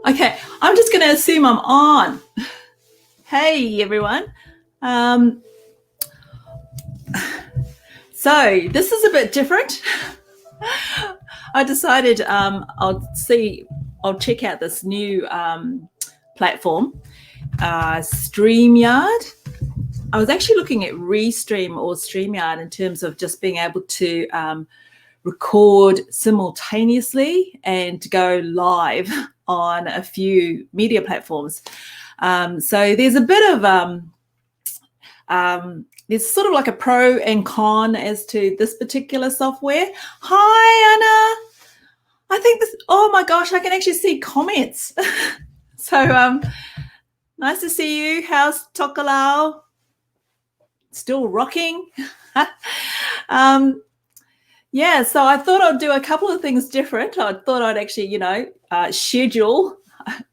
Okay. I'm just going to assume I'm on. Hey, everyone. So this is a bit different. I decided I'll check out this new platform, StreamYard. I was actually looking at Restream or StreamYard in terms of just being able to record simultaneously and to go live on a few media platforms. So there's a bit of there's sort of like a pro and con as to this particular software. Hi, Anna. I think this, oh my gosh, I can actually see comments. So nice to see you. How's Tokelau? Still rocking. Yeah, so I thought I'd do a couple of things different. I thought I'd actually, schedule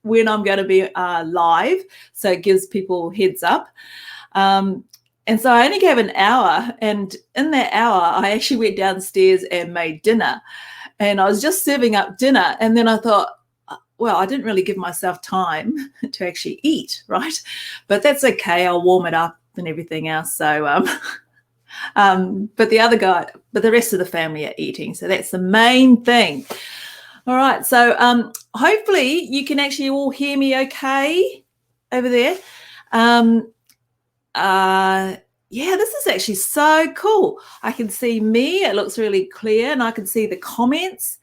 when I'm going to be live, so it gives people heads up. And so I only gave an hour, and in that hour, I actually went downstairs and made dinner. And I was just serving up dinner, and then I thought, well, I didn't really give myself time to actually eat, right? But that's okay. I'll warm it up and everything else. So, but the rest of the family are eating. So that's the main thing. All right. So hopefully you can actually all hear me okay over there. Yeah, this is actually so cool. I can see me. It looks really clear, and I can see the comments.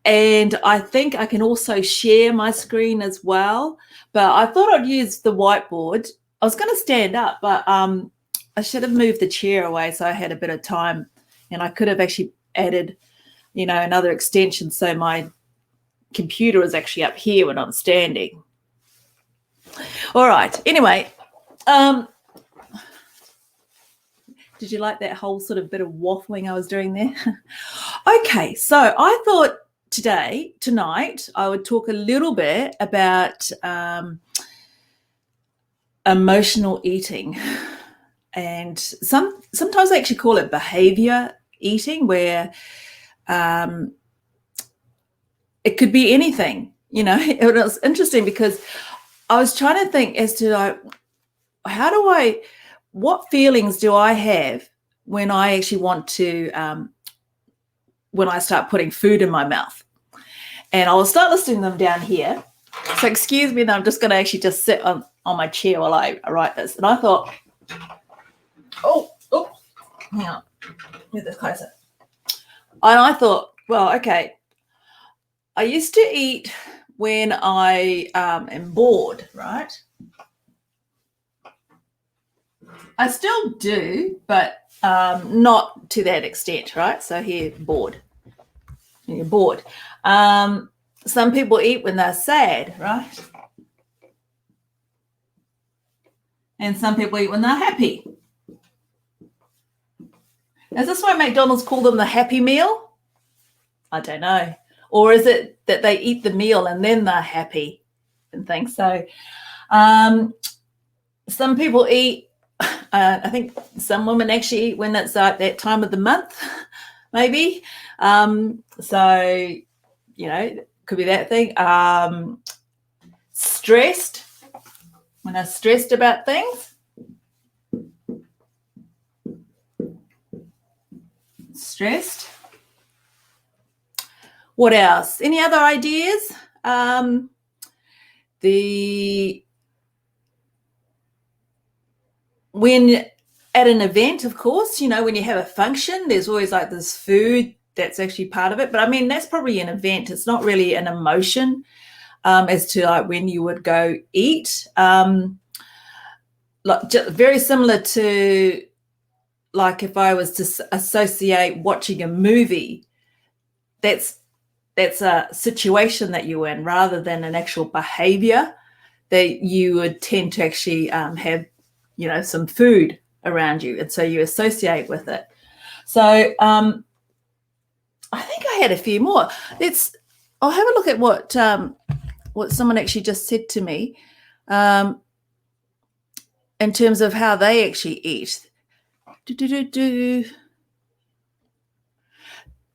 And I think I can also share my screen as well. But I thought I'd use the whiteboard. I was going to stand up, but I should have moved the chair away so I had a bit of time, and I could have actually added, another extension so my computer is actually up here when I'm standing. All right. Anyway, did you like that whole sort of bit of waffling I was doing there? Okay, so I thought tonight, I would talk a little bit about emotional eating. And sometimes I actually call it behavior eating, where it could be anything. It was interesting because I was trying to think as to what feelings do I have when I actually want to, when I start putting food in my mouth. And I will start listing them down here. So excuse me, that I'm just going to actually just sit on my chair while I write this. And I thought, hang on, get this closer. And I thought, well, okay, I used to eat when I am bored, right? I still do, but not to that extent, right? So here, bored. You're bored. Some people eat when they're sad, right? And some people eat when they're happy. Is this why McDonald's call them the Happy Meal? I don't know. Or is it that they eat the meal and then they're happy and things? So some people eat, I think some women actually eat when it's that time of the month, maybe. So, could be that thing. Stressed, when I'm stressed about things. Stressed. What else? Any other ideas? When at an event, of course, when you have a function, there's always like this food that's actually part of it. But I mean, that's probably an event. It's not really an emotion as to like when you would go eat. Very similar to like if I was to associate watching a movie, that's a situation that you're in rather than an actual behavior that you would tend to actually have, some food around you. And so you associate with it. So I think I had a few more. I'll have a look at what someone actually just said to me in terms of how they actually eat.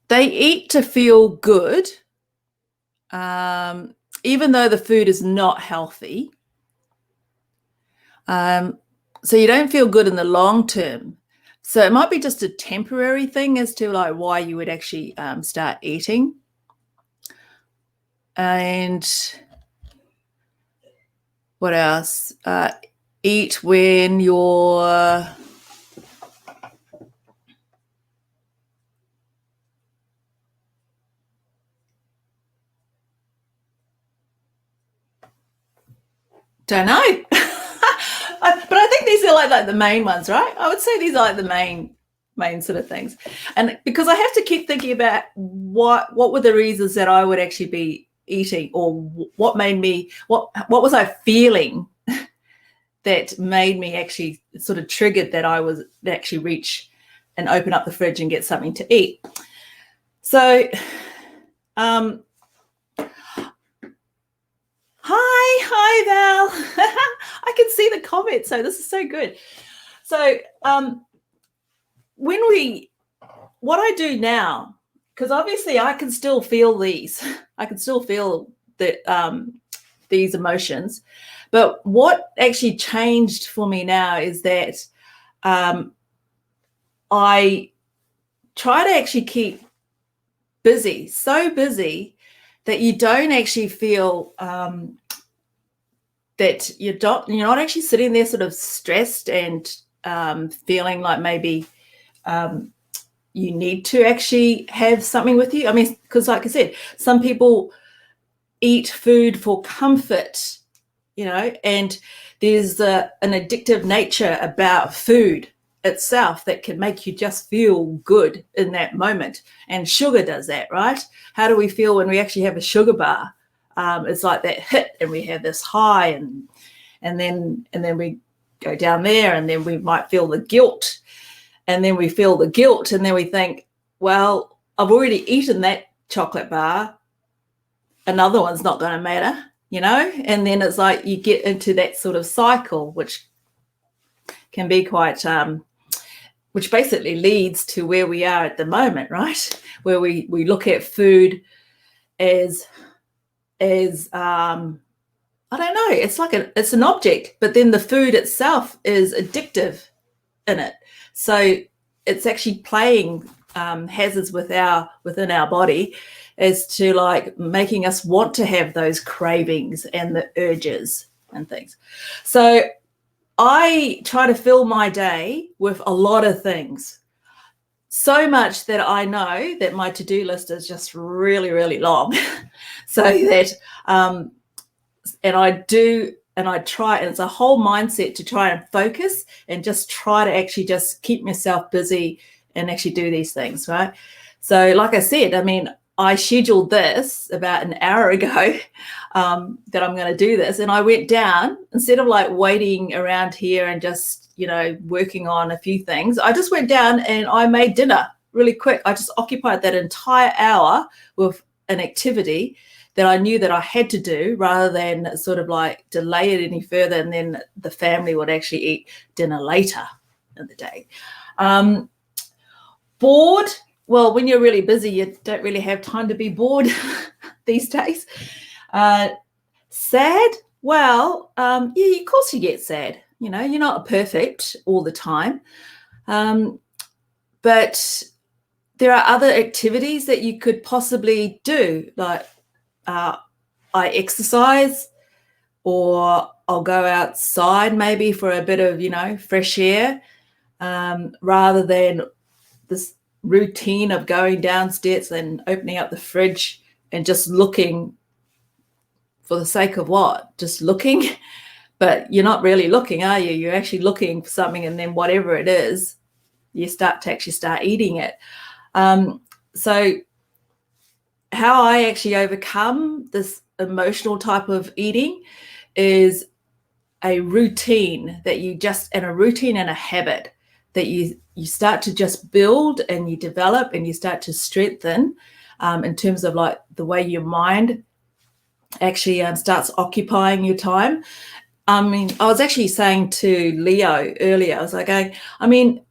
They eat to feel good even though the food is not healthy. So you don't feel good in the long term. So it might be just a temporary thing as to like why you would actually start eating. And what else? Eat when you're don't know. But I think these are like the main ones, right? I would say these are like the main sort of things. And because I have to keep thinking about what were the reasons that I would actually be eating, or what made me, what was I feeling that made me actually sort of triggered that I was actually reach and open up the fridge and get something to eat. So hi Val. I can see the comments, so this is so good. So what I do now, because obviously I can still feel these, I can still feel these emotions, but what actually changed for me now is that I try to actually keep busy, so busy that you don't actually feel that you're not actually sitting there sort of stressed and feeling like maybe you need to actually have something with you. I mean, because like I said, some people eat food for comfort, and there's an addictive nature about food itself that can make you just feel good in that moment. And sugar does that, right? How do we feel when we actually have a sugar bar? It's like that hit, and we have this high, and then we go down there, and then we might feel the guilt, and then we feel the guilt, and then we think, well, I've already eaten that chocolate bar, another one's not going to matter, and then it's like you get into that sort of cycle, which can be quite which basically leads to where we are at the moment, right? Where we look at food as I don't know, it's like it's an object, but then the food itself is addictive in it. So it's actually playing hazards within our body as to like making us want to have those cravings and the urges and things. So I try to fill my day with a lot of things, so much that I know that my to-do list is just really, really long. So that and I try, and it's a whole mindset to try and focus and just try to actually just keep myself busy and actually do these things, right? So like I said, I mean, I scheduled this about an hour ago that I'm going to do this, and I went down, instead of like waiting around here and just working on a few things, I just went down and I made dinner really quick. I just occupied that entire hour with an activity that I knew that I had to do, rather than sort of like delay it any further, and then the family would actually eat dinner later in the day. Bored? Well, when you're really busy, you don't really have time to be bored these days. Sad? Well, yeah, of course you get sad. You're not perfect all the time. But there are other activities that you could possibly do, like I exercise, or I'll go outside maybe for a bit of, fresh air, rather than this routine of going downstairs and opening up the fridge and just looking for the sake of what? Just looking. But you're not really looking, are you? You're actually looking for something, and then whatever it is, you start eating it. So how I actually overcome this emotional type of eating is a routine and a habit that you start to just build, and you develop, and you start to strengthen in terms of like the way your mind actually starts occupying your time. I mean, I was actually saying to Leo earlier, I was like, I mean,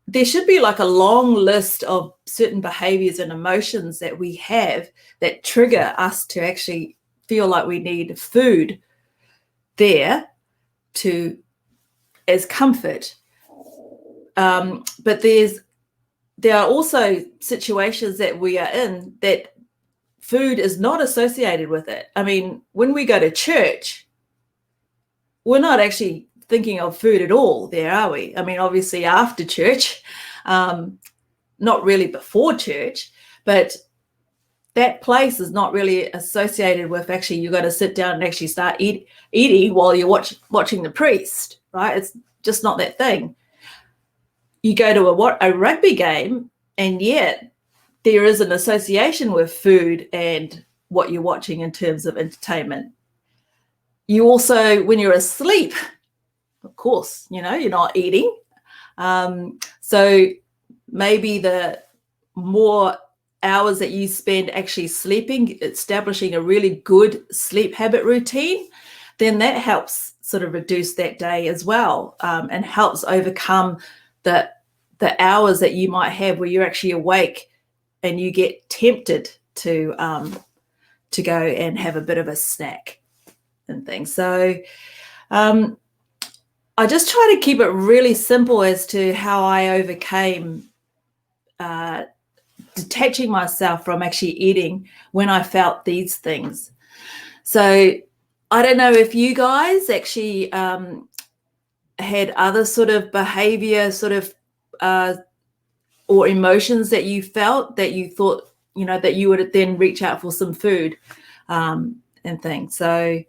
there should be like a long list of certain behaviors and emotions that we have that trigger us to actually feel like we need food there to as comfort. But there are also situations that we are in that food is not associated with it. I mean, when we go to church, we're not actually thinking of food at all there, are we? I mean, obviously after church, not really before church, but that place is not really associated with actually you've got to sit down and actually start eating while you're watching the priest, right? It's just not that thing. You go to a rugby game, and yet there is an association with food and what you're watching in terms of entertainment. You also, when you're asleep, of course, you're not eating. So maybe the more hours that you spend actually sleeping, establishing a really good sleep habit routine, then that helps sort of reduce that day as well, and helps overcome the hours that you might have where you're actually awake and you get tempted to go and have a bit of a snack and things. So I just try to keep it really simple as to how I overcame detaching myself from actually eating when I felt these things. So I don't know if you guys actually had other sort of behavior sort of or emotions that you felt that you thought, that you would then reach out for some food and things. So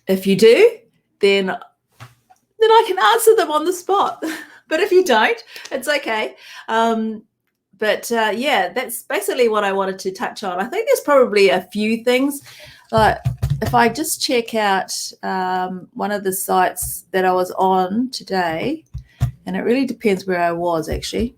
if you do, then I can answer them on the spot. But if you don't, it's okay. But that's basically what I wanted to touch on. I think there's probably a few things. If I just check out one of the sites that I was on today, and it really depends where I was actually,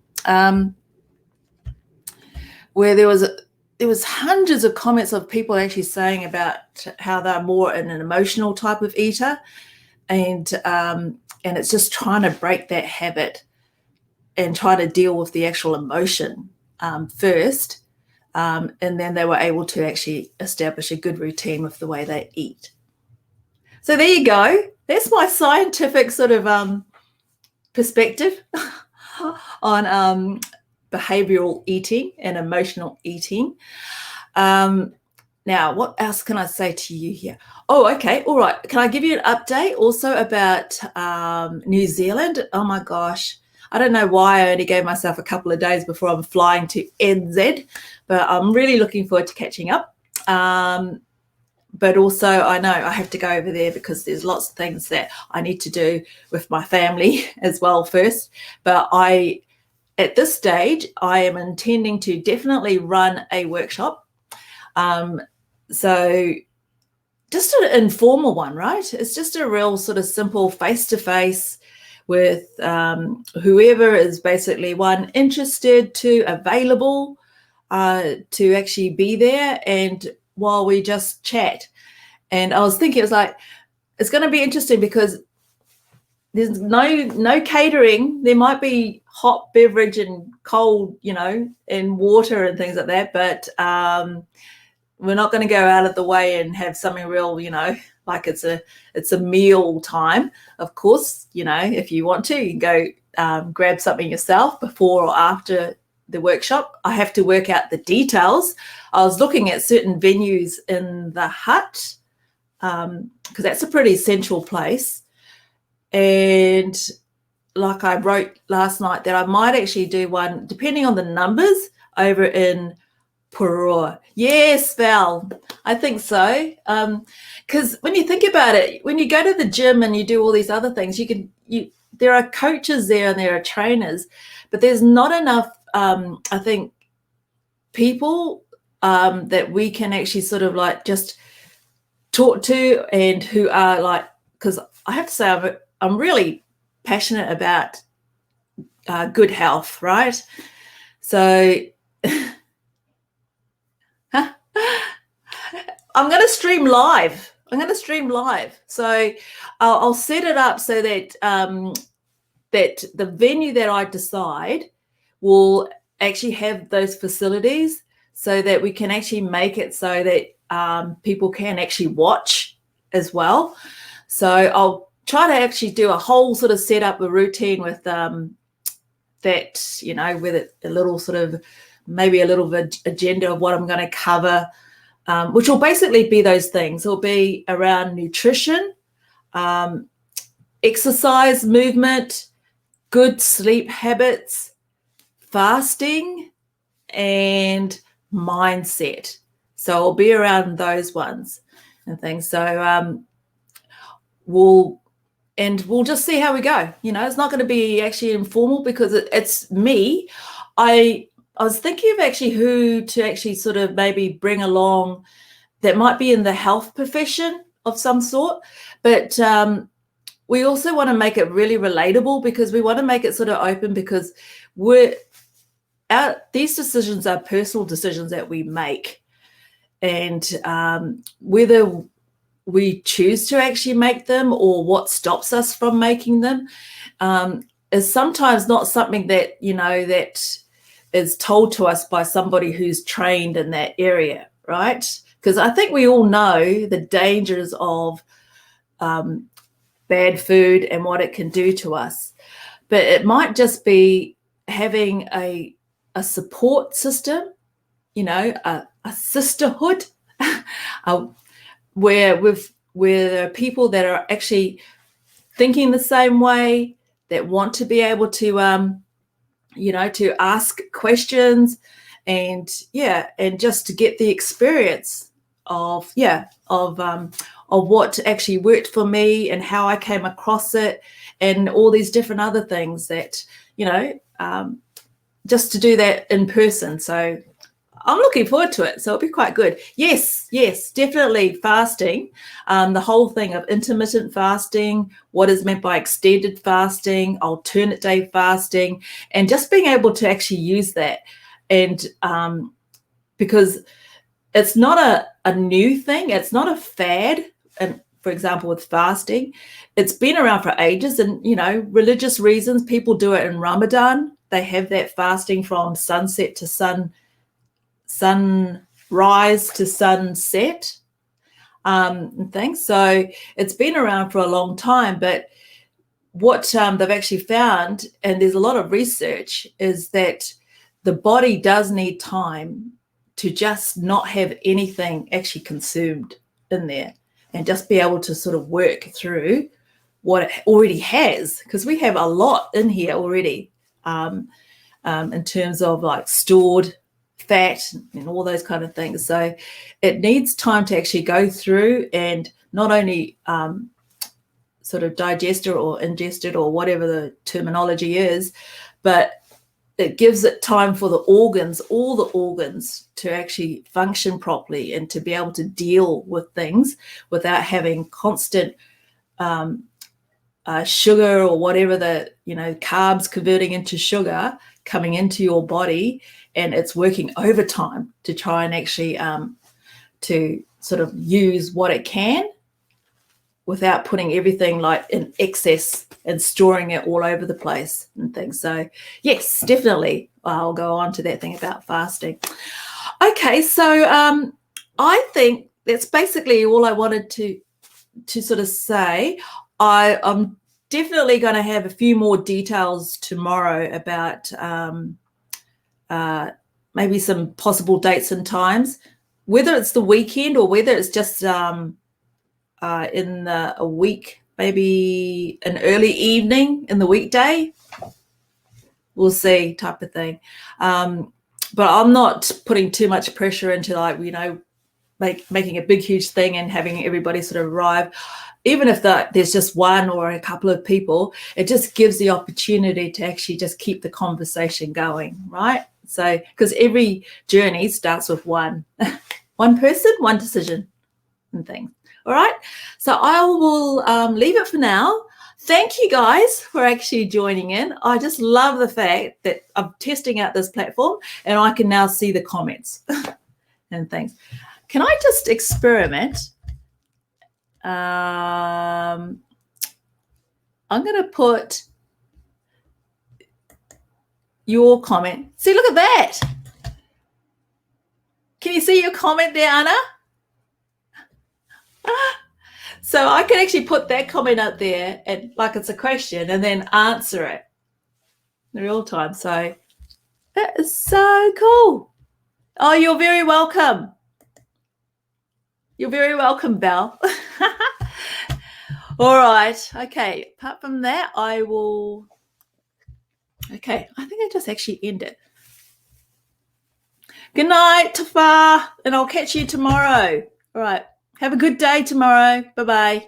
where there was hundreds of comments of people actually saying about how they're more an emotional type of eater, and it's just trying to break that habit and try to deal with the actual emotion first, and then they were able to actually establish a good routine with the way they eat. So there you go. That's my scientific sort of perspective on behavioral eating and emotional eating. Now, what else can I say to you here? Oh, okay. All right. Can I give you an update also about New Zealand? Oh, my gosh. I don't know why I only gave myself a couple of days before I'm flying to NZ, but I'm really looking forward to catching up. But also I know I have to go over there because there's lots of things that I need to do with my family as well first. But at this stage, I am intending to definitely run a workshop. So just an informal one, right? It's just a real sort of simple face-to-face with whoever is basically interested to available to actually be there, and while we just chat. And I was thinking, it's going to be interesting because there's no catering. There might be hot beverage and cold, and water and things like that, but we're not going to go out of the way and have something real, like it's a meal time. Of course, if you want to, you can go grab something yourself before or after the workshop. I have to work out the details. I was looking at certain venues in the Hut, because that's a pretty central place. And like I wrote last night, that I might actually do one, depending on the numbers, over in Puroa. Yes, Val, I think so. Because when you think about it, when you go to the gym and you do all these other things, there are coaches there and there are trainers, but there's not enough, I think, people that we can actually sort of just talk to, and who are because I have to say I'm really passionate about good health, right? So I'm going to stream live. So I'll set it up so that that the venue that I decide will actually have those facilities so that we can actually make it so that people can actually watch as well. So I'll try to actually do a whole sort of setup, a routine with that, you know, with a little sort of, maybe a little agenda of what I'm going to cover, which will basically be those things. It'll be around nutrition, exercise, movement, good sleep habits, fasting, and mindset. So I'll be around those ones and things. So we'll just see how we go. You know, it's not going to be actually informal because it's me. I was thinking of actually who to actually sort of maybe bring along that might be in the health profession of some sort, but we also want to make it really relatable because we want to make it sort of open because these decisions are personal decisions that we make, and whether we choose to actually make them or what stops us from making them is sometimes not something that, you know, that is told to us by somebody who's trained in that area, right? Because I think we all know the dangers of bad food and what it can do to us, but it might just be having a support system, you know, a sisterhood where there are people that are actually thinking the same way, that want to be able to you know, to ask questions and just to get the experience of what actually worked for me and how I came across it and all these different other things that, you know, just to do that in person. So I'm looking forward to it. So it'll be quite good. Yes, definitely fasting. The whole thing of intermittent fasting, what is meant by extended fasting, alternate day fasting, and just being able to actually use that. And because it's not a new thing, it's not a fad. And for example, with fasting, it's been around for ages. And, you know, religious reasons, people do it in Ramadan. They have that fasting from sunset to sunrise to sunset and things. So it's been around for a long time, but what they've actually found, and there's a lot of research, is that the body does need time to just not have anything actually consumed in there and just be able to sort of work through what it already has, because we have a lot in here already in terms of like stored fat and all those kind of things. So it needs time to actually go through and not only sort of digest it or ingest it or whatever the terminology is, but it gives it time for the organs, all the organs, to actually function properly and to be able to deal with things without having constant sugar or whatever the, you know, carbs converting into sugar coming into your body, and it's working overtime to try and actually to sort of use what it can without putting everything like in excess and storing it all over the place and things. So yes, definitely I'll go on to that thing about fasting. Okay, so I think that's basically all I wanted to sort of say. I'm definitely going to have a few more details tomorrow about maybe some possible dates and times, whether it's the weekend or whether it's just in a week, maybe an early evening in the weekday. We'll see, type of thing. But I'm not putting too much pressure into, like, you know, making a big, huge thing and having everybody sort of arrive. Even if there's just one or a couple of people, it just gives the opportunity to actually just keep the conversation going, right? So, because every journey starts with one person, one decision and things. All right. So I will leave it for now. Thank you guys for actually joining in. I just love the fact that I'm testing out this platform and I can now see the comments and things. Can I just experiment? I'm going to put your comment. See, look at that. Can you see your comment there, Anna? So I can actually put that comment up there and like it's a question and then answer it in real time. So that is so cool. Oh, you're very welcome. You're very welcome, Belle. All right. Okay. Apart from that, I will. Okay. I think I just actually end it. Good night, Tafa, and I'll catch you tomorrow. All right. Have a good day tomorrow. Bye-bye.